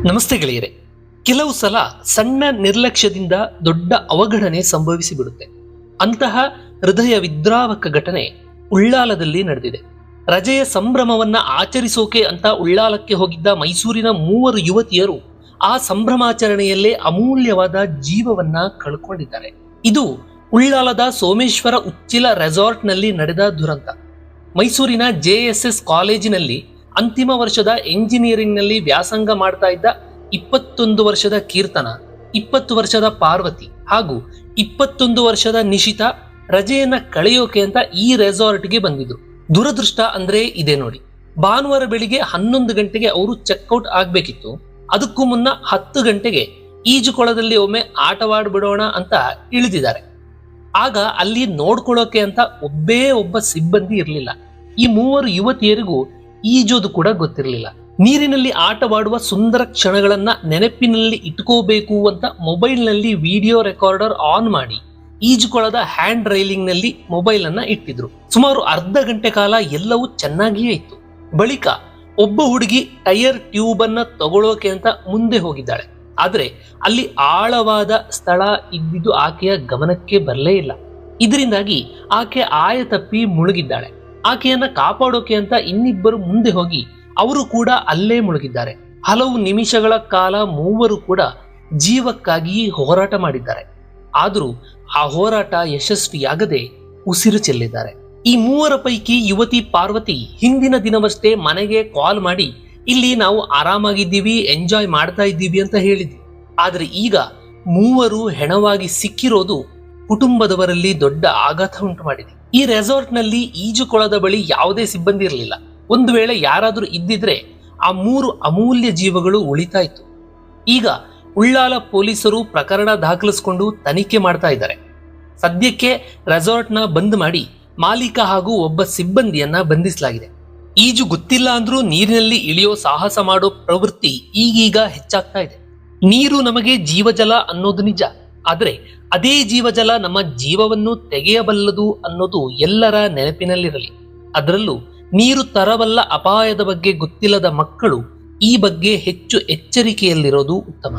ನಮಸ್ತೆ ಗೆಳೆಯರೆ. ಕೆಲವು ಸಲ ಸಣ್ಣ ನಿರ್ಲಕ್ಷ್ಯದಿಂದ ದೊಡ್ಡ ಅವಘಡನೆ ಸಂಭವಿಸಿಬಿಡುತ್ತೆ. ಅಂತಹ ಹೃದಯ ವಿದ್ರಾವಕ ಘಟನೆ ಉಳ್ಳಾಲದಲ್ಲಿ ನಡೆದಿದೆ. ರಜೆಯ ಸಂಭ್ರಮವನ್ನ ಆಚರಿಸೋಕೆ ಅಂತ ಉಳ್ಳಾಲಕ್ಕೆ ಹೋಗಿದ್ದ ಮೈಸೂರಿನ 3 ಯುವತಿಯರು ಆ ಸಂಭ್ರಮಾಚರಣೆಯಲ್ಲೇ ಅಮೂಲ್ಯವಾದ ಜೀವವನ್ನ ಕಳ್ಕೊಂಡಿದ್ದಾರೆ. ಇದು ಉಳ್ಳಾಲದ ಸೋಮೇಶ್ವರ ಉಚ್ಚಿಲ ರೆಸಾರ್ಟ್ನಲ್ಲಿ ನಡೆದ ದುರಂತ. ಮೈಸೂರಿನ JSS ಕಾಲೇಜಿನಲ್ಲಿ ಅಂತಿಮ ವರ್ಷದ ಎಂಜಿನಿಯರಿಂಗ್ನಲ್ಲಿ ವ್ಯಾಸಂಗ ಮಾಡ್ತಾ ಇದ್ದ 21 ವರ್ಷದ ಕೀರ್ತನ, 20 ವರ್ಷದ ಪಾರ್ವತಿ ಹಾಗೂ 21 ವರ್ಷದ ನಿಶಿತಾ ರಜೆಯನ್ನ ಕಳೆಯೋಕೆ ಅಂತ ಈ ರೆಸಾರ್ಟ್ಗೆ ಬಂದಿದ್ರು. ದುರದೃಷ್ಟ ಅಂದ್ರೆ ಇದೆ ನೋಡಿ. ಭಾನುವಾರ ಬೆಳಿಗ್ಗೆ 11 ಗಂಟೆಗೆ ಅವರು ಚೆಕ್ಔಟ್ ಆಗ್ಬೇಕಿತ್ತು. ಅದಕ್ಕೂ ಮುನ್ನ 10 ಗಂಟೆಗೆ ಈಜುಕೊಳದಲ್ಲಿ ಒಮ್ಮೆ ಆಟವಾಡ್ಬಿಡೋಣ ಅಂತ ಇಳಿದಿದ್ದಾರೆ. ಆಗ ಅಲ್ಲಿ ನೋಡ್ಕೊಳ್ಳೋಕೆ ಅಂತ ಒಬ್ಬ ಸಿಬ್ಬಂದಿ ಇರಲಿಲ್ಲ. ಈ 3 ಯುವತಿಯರಿಗೂ ಈಜೋದು ಕೂಡ ಗೊತ್ತಿರಲಿಲ್ಲ. ನೀರಿನಲ್ಲಿ ಆಟವಾಡುವ ಸುಂದರ ಕ್ಷಣಗಳನ್ನ ನೆನಪಿನಲ್ಲಿ ಇಟ್ಕೋಬೇಕು ಅಂತ ಮೊಬೈಲ್ನಲ್ಲಿ ವಿಡಿಯೋ ರೆಕಾರ್ಡರ್ ಆನ್ ಮಾಡಿ ಈಜುಕೊಳದ ಹ್ಯಾಂಡ್ ರೈಲಿಂಗ್ ನಲ್ಲಿ ಮೊಬೈಲ್ ಅನ್ನ ಇಟ್ಟಿದ್ರು. ಸುಮಾರು ಅರ್ಧ ಗಂಟೆ ಕಾಲ ಎಲ್ಲವೂ ಚೆನ್ನಾಗಿಯೇ ಇತ್ತು. ಬಳಿಕ ಒಬ್ಬ ಹುಡುಗಿ ಟೈರ್ ಟ್ಯೂಬ್ ಅನ್ನ ತಗೊಳ್ಳೋಕೆ ಅಂತ ಮುಂದೆ ಹೋಗಿದ್ದಾಳೆ. ಆದ್ರೆ ಅಲ್ಲಿ ಆಳವಾದ ಸ್ಥಳ ಇದ್ದಿದ್ದು ಆಕೆಯ ಗಮನಕ್ಕೆ ಬರಲೇ ಇಲ್ಲ. ಇದರಿಂದಾಗಿ ಆಕೆ ಆಯ ತಪ್ಪಿ ಮುಳುಗಿದ್ದಾಳೆ. ಆಕೆಯನ್ನ ಕಾಪಾಡೋಕೆ ಅಂತ ಇನ್ನಿಬ್ಬರು ಮುಂದೆ ಹೋಗಿ ಅವರು ಕೂಡ ಅಲ್ಲೇ ಮುಳುಗಿದ್ದಾರೆ. ಹಲವು ನಿಮಿಷಗಳ ಕಾಲ 3 ಕೂಡ ಜೀವಕ್ಕಾಗಿ ಹೋರಾಟ ಮಾಡಿದ್ದಾರೆ. ಆದರೂ ಆ ಹೋರಾಟ ಯಶಸ್ವಿಯಾಗದೆ ಉಸಿರು ಚೆಲ್ಲಿದ್ದಾರೆ. ಈ 3 ಪೈಕಿ ಯುವತಿ ಪಾರ್ವತಿ ಹಿಂದಿನ ದಿನವಷ್ಟೇ ಮನೆಗೆ ಕಾಲ್ ಮಾಡಿ ಇಲ್ಲಿ ನಾವು ಆರಾಮಾಗಿದ್ದೀವಿ, ಎಂಜಾಯ್ ಮಾಡ್ತಾ ಇದ್ದೀವಿ ಅಂತ ಹೇಳಿದ್ವಿ. ಆದ್ರೆ ಈಗ 3 ಹೆಣವಾಗಿ ಸಿಕ್ಕಿರೋದು ಕುಟುಂಬದವರಲ್ಲಿ ದೊಡ್ಡ ಆಘಾತ ಉಂಟು ಮಾಡಿದೆ. ಈ ರೆಸಾರ್ಟ್ ನಲ್ಲಿ ಈಜುಕೊಳದ ಬಳಿ ಯಾವುದೇ ಸಿಬ್ಬಂದಿ ಇರಲಿಲ್ಲ. ಒಂದು ವೇಳೆ ಯಾರಾದರೂ ಇದ್ದಿದ್ರೆ ಆ 3 ಅಮೂಲ್ಯ ಜೀವಗಳು ಉಳಿತಾ ಇತ್ತು. ಈಗ ಉಳ್ಳಾಲ ಪೊಲೀಸರು ಪ್ರಕರಣ ದಾಖಲಿಸಿಕೊಂಡು ತನಿಖೆ ಮಾಡ್ತಾ ಇದ್ದಾರೆ. ಸದ್ಯಕ್ಕೆ ರೆಸಾರ್ಟ್ನ ಬಂದ್ ಮಾಡಿ ಮಾಲೀಕ ಹಾಗೂ ಒಬ್ಬ ಸಿಬ್ಬಂದಿಯನ್ನ ಬಂಧಿಸಲಾಗಿದೆ. ಈಜು ಗೊತ್ತಿಲ್ಲ ಅಂದ್ರೂ ನೀರಿನಲ್ಲಿ ಇಳಿಯೋ ಸಾಹಸ ಮಾಡೋ ಪ್ರವೃತ್ತಿ ಈಗೀಗ ಹೆಚ್ಚಾಗ್ತಾ ಇದೆ. ನೀರು ನಮಗೆ ಜೀವಜಲ ಅನ್ನೋದು ನಿಜ. ಆದ್ರೆ ಅದೇ ಜೀವಜಲ ನಮ್ಮ ಜೀವವನ್ನು ತೆಗೆಯಬಲ್ಲದು ಅನ್ನೋದು ಎಲ್ಲರ ನೆನಪಿನಲ್ಲಿರಲಿ. ಅದರಲ್ಲೂ ನೀರು ತರಬಲ್ಲ ಅಪಾಯದ ಬಗ್ಗೆ ಗೊತ್ತಿಲ್ಲದ ಮಕ್ಕಳು ಈ ಬಗ್ಗೆ ಹೆಚ್ಚು ಎಚ್ಚರಿಕೆಯಲ್ಲಿರೋದು ಉತ್ತಮ.